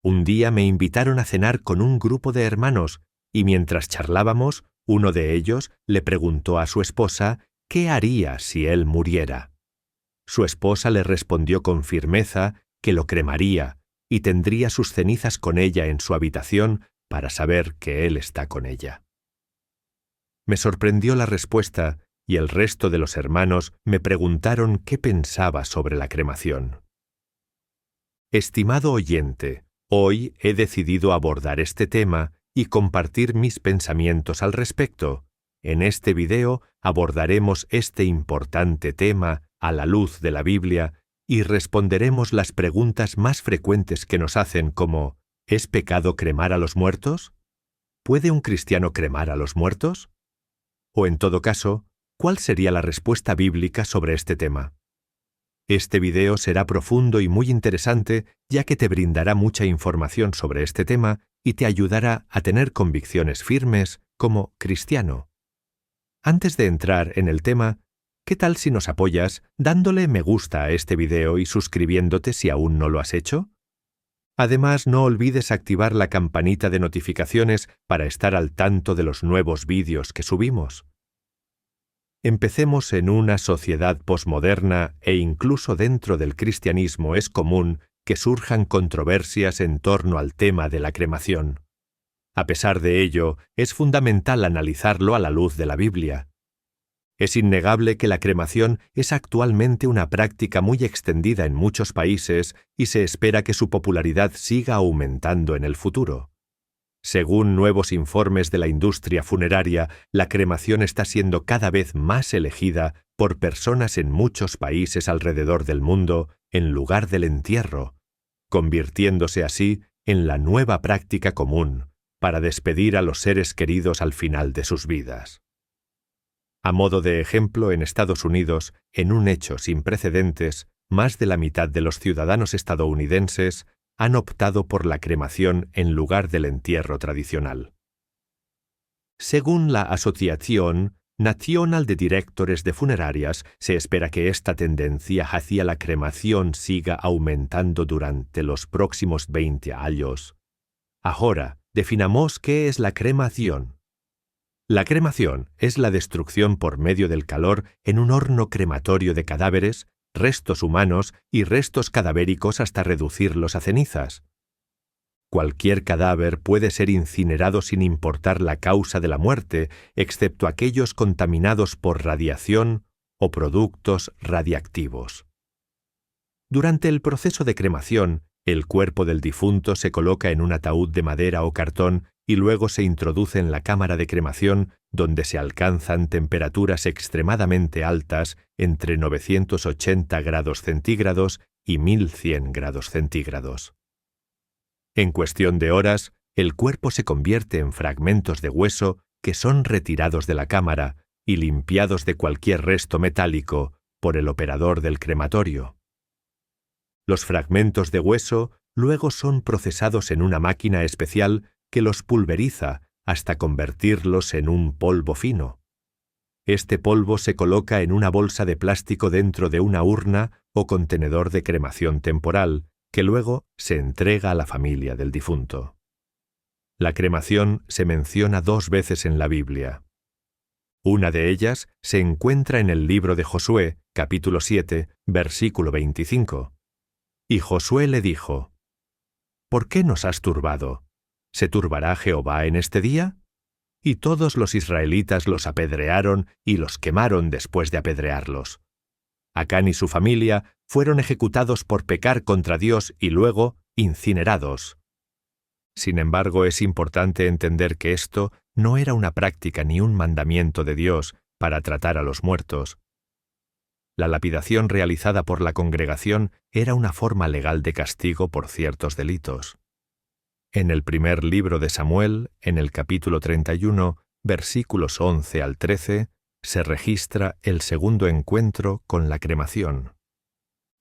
Un día me invitaron a cenar con un grupo de hermanos y mientras charlábamos, uno de ellos le preguntó a su esposa qué haría si él muriera. Su esposa le respondió con firmeza que lo cremaría y tendría sus cenizas con ella en su habitación para saber que él está con ella. Me sorprendió la respuesta y el resto de los hermanos me preguntaron qué pensaba sobre la cremación. Estimado oyente, hoy he decidido abordar este tema y compartir mis pensamientos al respecto. En este video abordaremos este importante tema a la luz de la Biblia y responderemos las preguntas más frecuentes que nos hacen como ¿es pecado cremar a los muertos? ¿Puede un cristiano cremar a los muertos? O en todo caso, ¿cuál sería la respuesta bíblica sobre este tema? Este video será profundo y muy interesante ya que te brindará mucha información sobre este tema y te ayudará a tener convicciones firmes como cristiano. Antes de entrar en el tema, ¿qué tal si nos apoyas dándole me gusta a este video y suscribiéndote si aún no lo has hecho? Además, no olvides activar la campanita de notificaciones para estar al tanto de los nuevos vídeos que subimos. Empecemos en una sociedad posmoderna e incluso dentro del cristianismo es común que surjan controversias en torno al tema de la cremación. A pesar de ello, es fundamental analizarlo a la luz de la Biblia. Es innegable que la cremación es actualmente una práctica muy extendida en muchos países y se espera que su popularidad siga aumentando en el futuro. Según nuevos informes de la industria funeraria, la cremación está siendo cada vez más elegida por personas en muchos países alrededor del mundo en lugar del entierro, convirtiéndose así en la nueva práctica común para despedir a los seres queridos al final de sus vidas. A modo de ejemplo, en Estados Unidos, en un hecho sin precedentes, más de la mitad de los ciudadanos estadounidenses han optado por la cremación en lugar del entierro tradicional. Según la Asociación Nacional de Directores de Funerarias, se espera que esta tendencia hacia la cremación siga aumentando durante los próximos 20 años. Ahora, definamos qué es la cremación. La cremación es la destrucción por medio del calor en un horno crematorio de cadáveres, restos humanos y restos cadavéricos hasta reducirlos a cenizas. Cualquier cadáver puede ser incinerado sin importar la causa de la muerte, excepto aquellos contaminados por radiación o productos radiactivos. Durante el proceso de cremación, el cuerpo del difunto se coloca en un ataúd de madera o cartón y luego se introduce en la cámara de cremación, donde se alcanzan temperaturas extremadamente altas entre 980 grados centígrados y 1100 grados centígrados. En cuestión de horas, el cuerpo se convierte en fragmentos de hueso que son retirados de la cámara y limpiados de cualquier resto metálico por el operador del crematorio. Los fragmentos de hueso luego son procesados en una máquina especial que los pulveriza hasta convertirlos en un polvo fino. Este polvo se coloca en una bolsa de plástico dentro de una urna o contenedor de cremación temporal, que luego se entrega a la familia del difunto. La cremación se menciona 2 veces en la Biblia. Una de ellas se encuentra en el libro de Josué, capítulo 7, versículo 25. Y Josué le dijo: ¿Por qué nos has turbado? ¿Se turbará Jehová en este día? Y todos los israelitas los apedrearon y los quemaron después de apedrearlos. Acán y su familia fueron ejecutados por pecar contra Dios y luego incinerados. Sin embargo, es importante entender que esto no era una práctica ni un mandamiento de Dios para tratar a los muertos. La lapidación realizada por la congregación era una forma legal de castigo por ciertos delitos. En el primer libro de Samuel, en el capítulo 31, versículos 11 al 13, se registra el segundo encuentro con la cremación.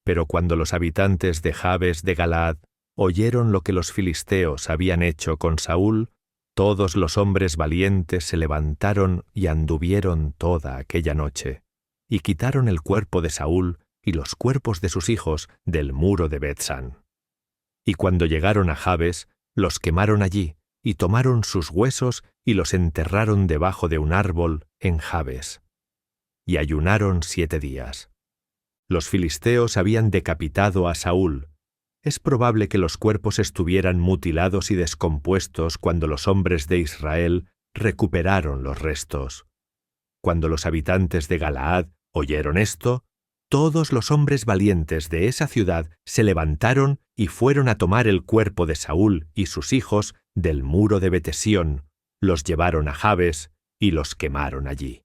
Pero cuando los habitantes de Jabes de Galaad oyeron lo que los filisteos habían hecho con Saúl, todos los hombres valientes se levantaron y anduvieron toda aquella noche, y quitaron el cuerpo de Saúl y los cuerpos de sus hijos del muro de Bet-san. Y cuando llegaron a Jabes, los quemaron allí, y tomaron sus huesos y los enterraron debajo de un árbol en Jabes. Y ayunaron 7 días. Los filisteos habían decapitado a Saúl. Es probable que los cuerpos estuvieran mutilados y descompuestos cuando los hombres de Israel recuperaron los restos. Cuando los habitantes de Galaad oyeron esto, todos los hombres valientes de esa ciudad se levantaron y fueron a tomar el cuerpo de Saúl y sus hijos del muro de Betesión, los llevaron a Jabes y los quemaron allí.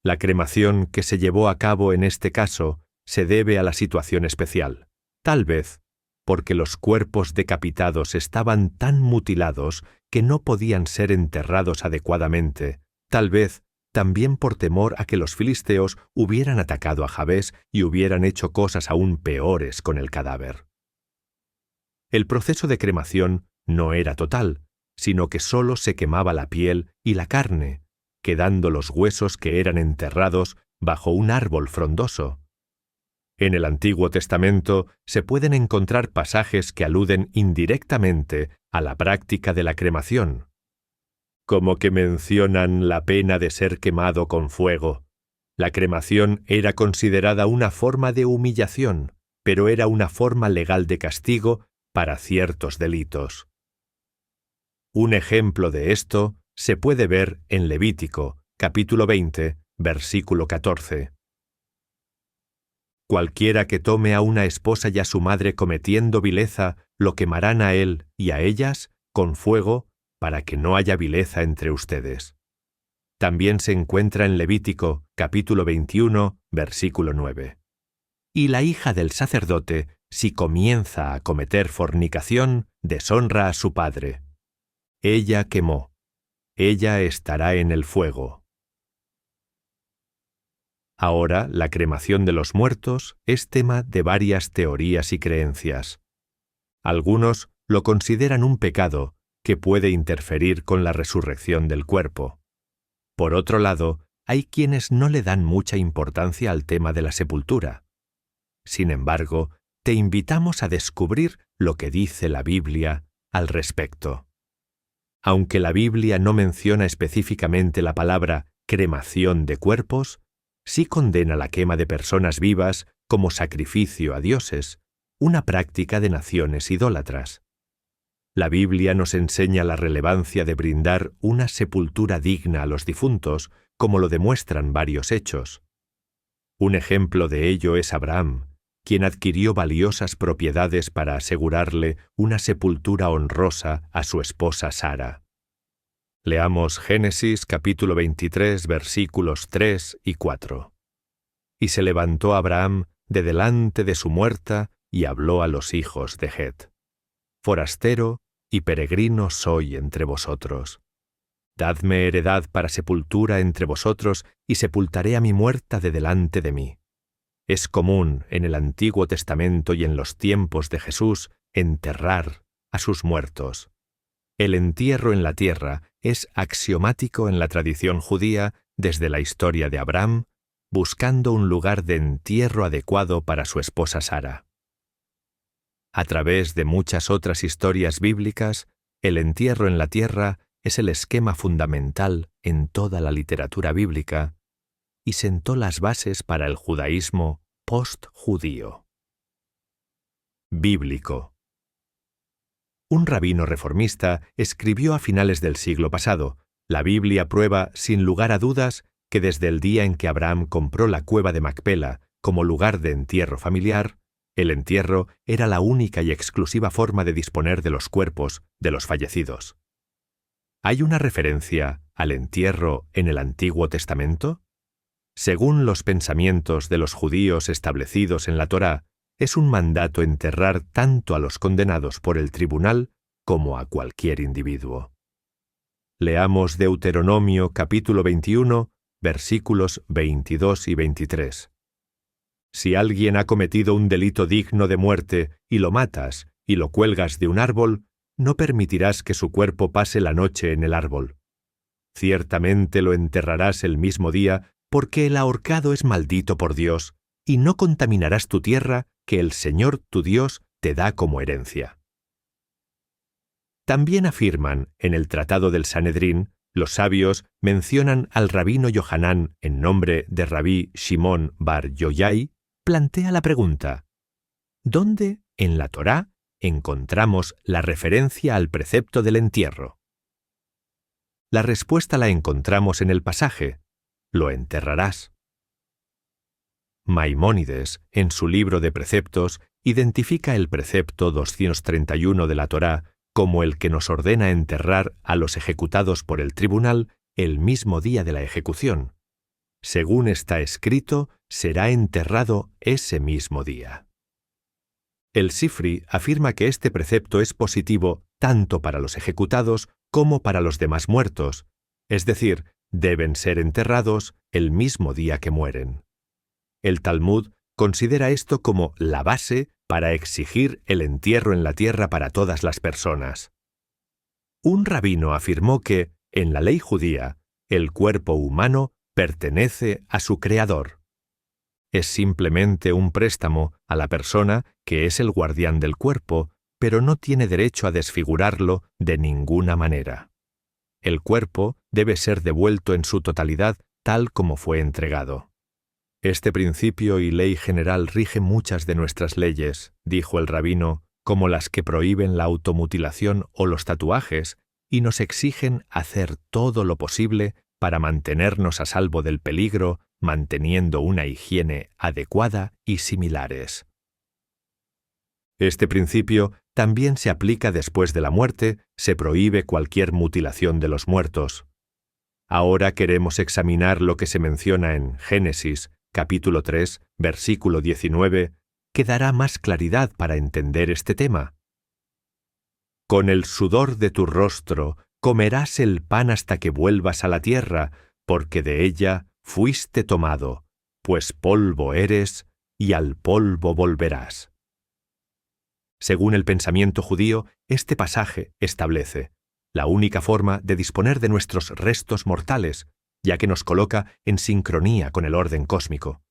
La cremación que se llevó a cabo en este caso se debe a la situación especial, tal vez porque los cuerpos decapitados estaban tan mutilados que no podían ser enterrados adecuadamente, tal vez también por temor a que los filisteos hubieran atacado a Jabes y hubieran hecho cosas aún peores con el cadáver. El proceso de cremación no era total, sino que solo se quemaba la piel y la carne, quedando los huesos que eran enterrados bajo un árbol frondoso. En el Antiguo Testamento se pueden encontrar pasajes que aluden indirectamente a la práctica de la cremación, como que mencionan la pena de ser quemado con fuego. La cremación era considerada una forma de humillación, pero era una forma legal de castigo para ciertos delitos. Un ejemplo de esto se puede ver en Levítico, capítulo 20, versículo 14. Cualquiera que tome a una esposa y a su madre cometiendo vileza, lo quemarán a él y a ellas con fuego, para que no haya vileza entre ustedes. También se encuentra en Levítico, capítulo 21, versículo 9. Y la hija del sacerdote, si comienza a cometer fornicación, deshonra a su padre. Ella quemó. Ella estará en el fuego. Ahora, la cremación de los muertos es tema de varias teorías y creencias. Algunos lo consideran un pecado que puede interferir con la resurrección del cuerpo. Por otro lado, hay quienes no le dan mucha importancia al tema de la sepultura. Sin embargo, te invitamos a descubrir lo que dice la Biblia al respecto. Aunque la Biblia no menciona específicamente la palabra cremación de cuerpos, sí condena la quema de personas vivas como sacrificio a dioses, una práctica de naciones idólatras. La Biblia nos enseña la relevancia de brindar una sepultura digna a los difuntos, como lo demuestran varios hechos. Un ejemplo de ello es Abraham, quien adquirió valiosas propiedades para asegurarle una sepultura honrosa a su esposa Sara. Leamos Génesis capítulo 23 versículos 3 y 4. Y se levantó Abraham de delante de su muerta y habló a los hijos de Het: Forastero y peregrino soy entre vosotros. Dadme heredad para sepultura entre vosotros y sepultaré a mi muerta de delante de mí. Es común en el Antiguo Testamento y en los tiempos de Jesús enterrar a sus muertos. El entierro en la tierra es axiomático en la tradición judía desde la historia de Abraham, buscando un lugar de entierro adecuado para su esposa Sara. A través de muchas otras historias bíblicas, el entierro en la tierra es el esquema fundamental en toda la literatura bíblica y sentó las bases para el judaísmo post-judío. Bíblico. Un rabino reformista escribió a finales del siglo pasado: la Biblia prueba sin lugar a dudas que desde el día en que Abraham compró la cueva de Macpela como lugar de entierro familiar, el entierro era la única y exclusiva forma de disponer de los cuerpos de los fallecidos. ¿Hay una referencia al entierro en el Antiguo Testamento? Según los pensamientos de los judíos establecidos en la Torá, es un mandato enterrar tanto a los condenados por el tribunal como a cualquier individuo. Leamos Deuteronomio capítulo 21, versículos 22 y 23. Si alguien ha cometido un delito digno de muerte y lo matas y lo cuelgas de un árbol, no permitirás que su cuerpo pase la noche en el árbol. Ciertamente lo enterrarás el mismo día, porque el ahorcado es maldito por Dios, y no contaminarás tu tierra, que el Señor tu Dios te da como herencia. También afirman, en el Tratado del Sanedrín, los sabios mencionan al rabino Yohanán en nombre de Rabí Shimon bar Yoyai, plantea la pregunta: ¿dónde, en la Torá, encontramos la referencia al precepto del entierro? La respuesta la encontramos en el pasaje: lo enterrarás. Maimónides, en su libro de preceptos, identifica el precepto 231 de la Torá como el que nos ordena enterrar a los ejecutados por el tribunal el mismo día de la ejecución. Según está escrito, será enterrado ese mismo día. El Sifri afirma que este precepto es positivo tanto para los ejecutados como para los demás muertos, es decir, deben ser enterrados el mismo día que mueren. El Talmud considera esto como la base para exigir el entierro en la tierra para todas las personas. Un rabino afirmó que, en la ley judía, el cuerpo humano pertenece a su creador. Es simplemente un préstamo a la persona que es el guardián del cuerpo, pero no tiene derecho a desfigurarlo de ninguna manera. El cuerpo debe ser devuelto en su totalidad tal como fue entregado. Este principio y ley general rige muchas de nuestras leyes, dijo el rabino, como las que prohíben la automutilación o los tatuajes, y nos exigen hacer todo lo posible para mantenernos a salvo del peligro, manteniendo una higiene adecuada y similares. Este principio también se aplica después de la muerte, se prohíbe cualquier mutilación de los muertos. Ahora queremos examinar lo que se menciona en Génesis, capítulo 3, versículo 19, que dará más claridad para entender este tema. Con el sudor de tu rostro comerás el pan hasta que vuelvas a la tierra, porque de ella fuiste tomado, pues polvo eres y al polvo volverás. Según el pensamiento judío, este pasaje establece la única forma de disponer de nuestros restos mortales, ya que nos coloca en sincronía con el orden cósmico.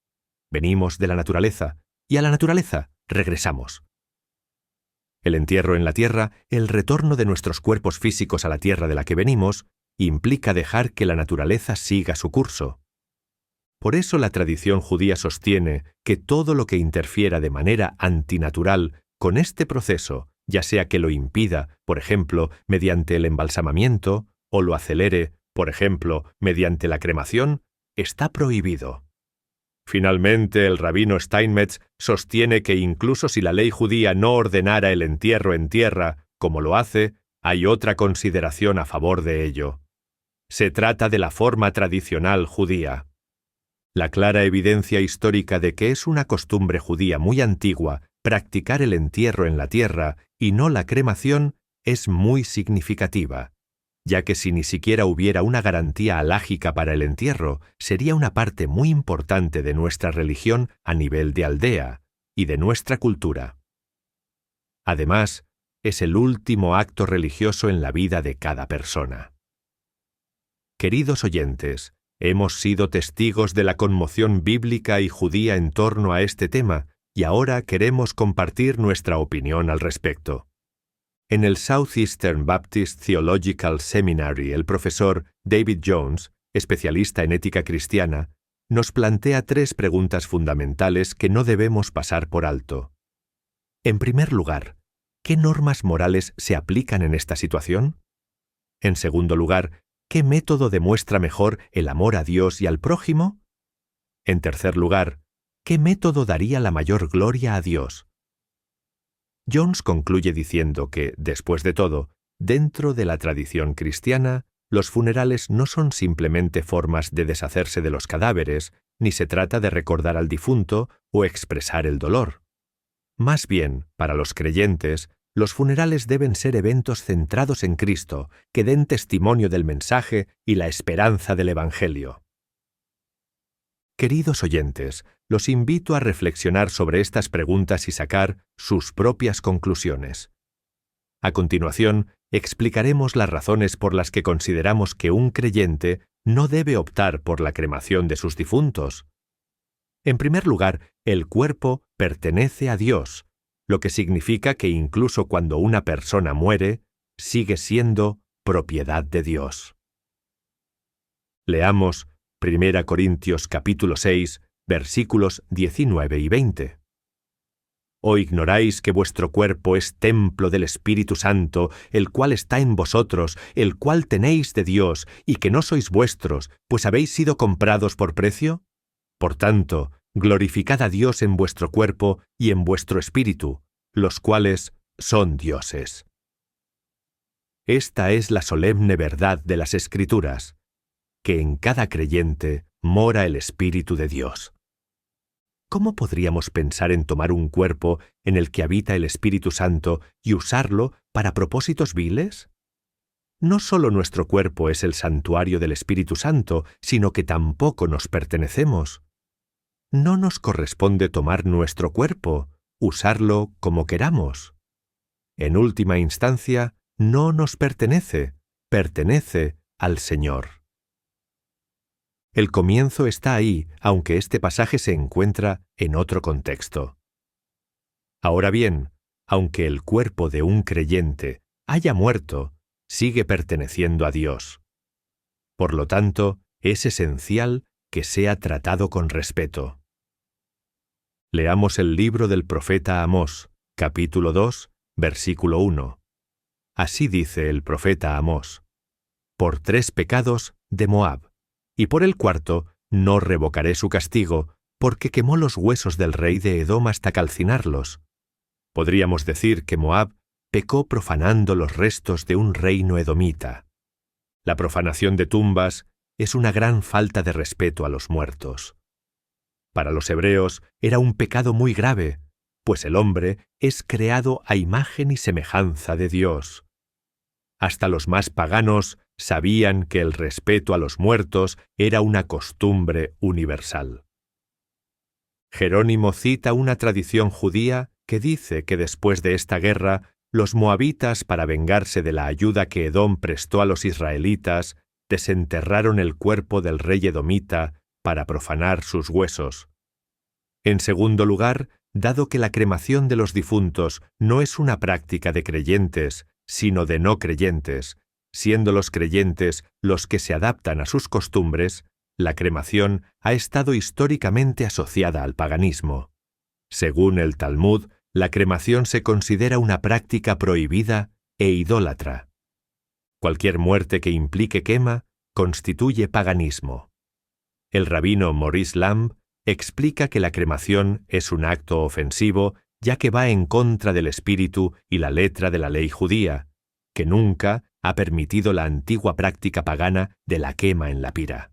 Venimos de la naturaleza, y a la naturaleza regresamos. El entierro en la tierra, el retorno de nuestros cuerpos físicos a la tierra de la que venimos, implica dejar que la naturaleza siga su curso. Por eso la tradición judía sostiene que todo lo que interfiera de manera antinatural con este proceso, ya sea que lo impida, por ejemplo, mediante el embalsamamiento, o lo acelere, por ejemplo, mediante la cremación, está prohibido. Finalmente, el rabino Steinmetz sostiene que incluso si la ley judía no ordenara el entierro en tierra, como lo hace, hay otra consideración a favor de ello. Se trata de la forma tradicional judía. La clara evidencia histórica de que es una costumbre judía muy antigua practicar el entierro en la tierra y no la cremación es muy significativa, ya que si ni siquiera hubiera una garantía alágica para el entierro, sería una parte muy importante de nuestra religión a nivel de aldea y de nuestra cultura. Además, es el último acto religioso en la vida de cada persona. Queridos oyentes, hemos sido testigos de la conmoción bíblica y judía en torno a este tema, y ahora queremos compartir nuestra opinión al respecto. En el Southeastern Baptist Theological Seminary, el profesor David Jones, especialista en ética cristiana, nos plantea 3 preguntas fundamentales que no debemos pasar por alto. En primer lugar, ¿qué normas morales se aplican en esta situación? En segundo lugar, ¿qué método demuestra mejor el amor a Dios y al prójimo? En tercer lugar, ¿qué método daría la mayor gloria a Dios? Jones concluye diciendo que, después de todo, dentro de la tradición cristiana, los funerales no son simplemente formas de deshacerse de los cadáveres, ni se trata de recordar al difunto o expresar el dolor. Más bien, para los creyentes, los funerales deben ser eventos centrados en Cristo, que den testimonio del mensaje y la esperanza del Evangelio. Queridos oyentes, los invito a reflexionar sobre estas preguntas y sacar sus propias conclusiones. A continuación, explicaremos las razones por las que consideramos que un creyente no debe optar por la cremación de sus difuntos. En primer lugar, el cuerpo pertenece a Dios, lo que significa que incluso cuando una persona muere, sigue siendo propiedad de Dios. Leamos 1 Corintios capítulo 6, versículos 19 y 20. ¿O ignoráis que vuestro cuerpo es templo del Espíritu Santo, el cual está en vosotros, el cual tenéis de Dios, y que no sois vuestros, pues habéis sido comprados por precio? Por tanto, glorificad a Dios en vuestro cuerpo y en vuestro espíritu, los cuales son dioses. Esta es la solemne verdad de las Escrituras, que en cada creyente mora el Espíritu de Dios. ¿Cómo podríamos pensar en tomar un cuerpo en el que habita el Espíritu Santo y usarlo para propósitos viles? No solo nuestro cuerpo es el santuario del Espíritu Santo, sino que tampoco nos pertenecemos. No nos corresponde tomar nuestro cuerpo, usarlo como queramos. En última instancia, no nos pertenece, pertenece al Señor. El comienzo está ahí, aunque este pasaje se encuentra en otro contexto. Ahora bien, aunque el cuerpo de un creyente haya muerto, sigue perteneciendo a Dios. Por lo tanto, es esencial que sea tratado con respeto. Leamos el libro del profeta Amós, capítulo 2, versículo 1. Así dice el profeta Amós: por 3 pecados de Moab, y por el 4 no revocaré su castigo, porque quemó los huesos del rey de Edom hasta calcinarlos. Podríamos decir que Moab pecó profanando los restos de un reino edomita. La profanación de tumbas es una gran falta de respeto a los muertos. Para los hebreos era un pecado muy grave, pues el hombre es creado a imagen y semejanza de Dios. Hasta los más paganos sabían que el respeto a los muertos era una costumbre universal. Jerónimo cita una tradición judía que dice que después de esta guerra, los moabitas, para vengarse de la ayuda que Edom prestó a los israelitas, desenterraron el cuerpo del rey edomita para profanar sus huesos. En segundo lugar, dado que la cremación de los difuntos no es una práctica de creyentes, sino de no creyentes, siendo los creyentes los que se adaptan a sus costumbres, la cremación ha estado históricamente asociada al paganismo. Según el Talmud, la cremación se considera una práctica prohibida e idólatra. Cualquier muerte que implique quema constituye paganismo. El rabino Maurice Lamb explica que la cremación es un acto ofensivo, ya que va en contra del espíritu y la letra de la ley judía, que nunca ha permitido la antigua práctica pagana de la quema en la pira.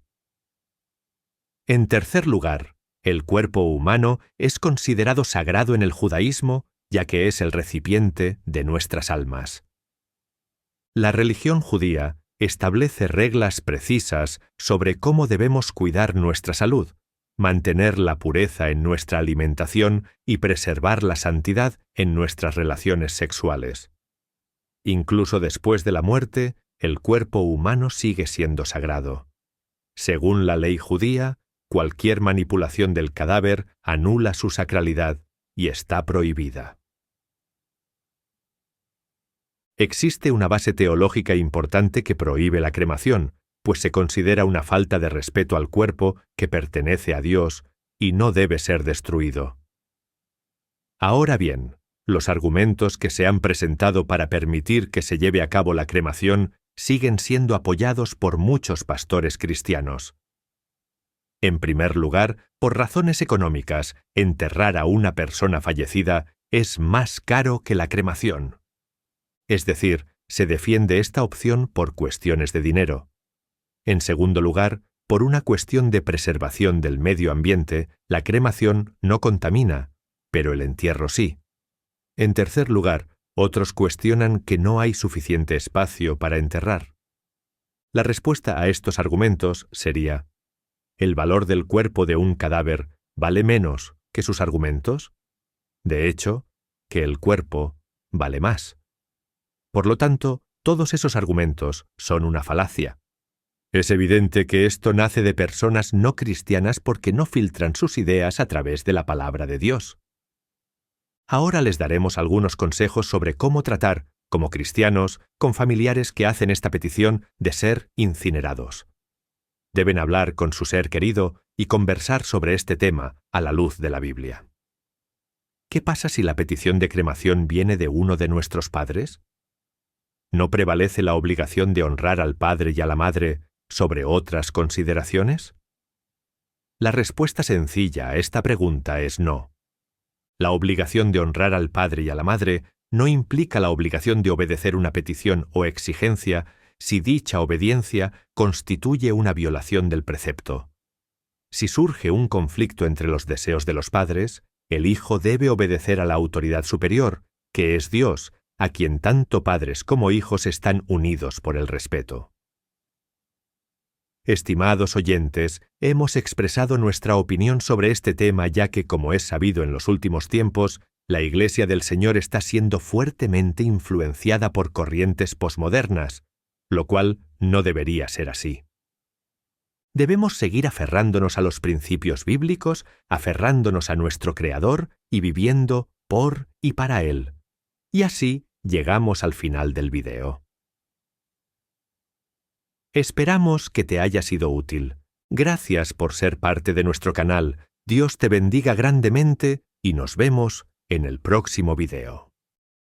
En tercer lugar, el cuerpo humano es considerado sagrado en el judaísmo, ya que es el recipiente de nuestras almas. La religión judía establece reglas precisas sobre cómo debemos cuidar nuestra salud, mantener la pureza en nuestra alimentación y preservar la santidad en nuestras relaciones sexuales. Incluso después de la muerte, el cuerpo humano sigue siendo sagrado. Según la ley judía, cualquier manipulación del cadáver anula su sacralidad y está prohibida. Existe una base teológica importante que prohíbe la cremación, pues se considera una falta de respeto al cuerpo que pertenece a Dios y no debe ser destruido. Ahora bien, los argumentos que se han presentado para permitir que se lleve a cabo la cremación siguen siendo apoyados por muchos pastores cristianos. En primer lugar, por razones económicas, enterrar a una persona fallecida es más caro que la cremación. Es decir, se defiende esta opción por cuestiones de dinero. En segundo lugar, por una cuestión de preservación del medio ambiente, la cremación no contamina, pero el entierro sí. En tercer lugar, otros cuestionan que no hay suficiente espacio para enterrar. La respuesta a estos argumentos sería: ¿el valor del cuerpo de un cadáver vale menos que sus argumentos? De hecho, que el cuerpo vale más. Por lo tanto, todos esos argumentos son una falacia. Es evidente que esto nace de personas no cristianas porque no filtran sus ideas a través de la palabra de Dios. Ahora les daremos algunos consejos sobre cómo tratar, como cristianos, con familiares que hacen esta petición de ser incinerados. Deben hablar con su ser querido y conversar sobre este tema a la luz de la Biblia. ¿Qué pasa si la petición de cremación viene de uno de nuestros padres? ¿No prevalece la obligación de honrar al padre y a la madre sobre otras consideraciones? La respuesta sencilla a esta pregunta es no. La obligación de honrar al padre y a la madre no implica la obligación de obedecer una petición o exigencia si dicha obediencia constituye una violación del precepto. Si surge un conflicto entre los deseos de los padres, el hijo debe obedecer a la autoridad superior, que es Dios, a quien tanto padres como hijos están unidos por el respeto. Estimados oyentes, hemos expresado nuestra opinión sobre este tema ya que, como es sabido en los últimos tiempos, la Iglesia del Señor está siendo fuertemente influenciada por corrientes posmodernas, lo cual no debería ser así. Debemos seguir aferrándonos a los principios bíblicos, aferrándonos a nuestro Creador y viviendo por y para Él. Y así llegamos al final del video. Esperamos que te haya sido útil. Gracias por ser parte de nuestro canal. Dios te bendiga grandemente y nos vemos en el próximo video.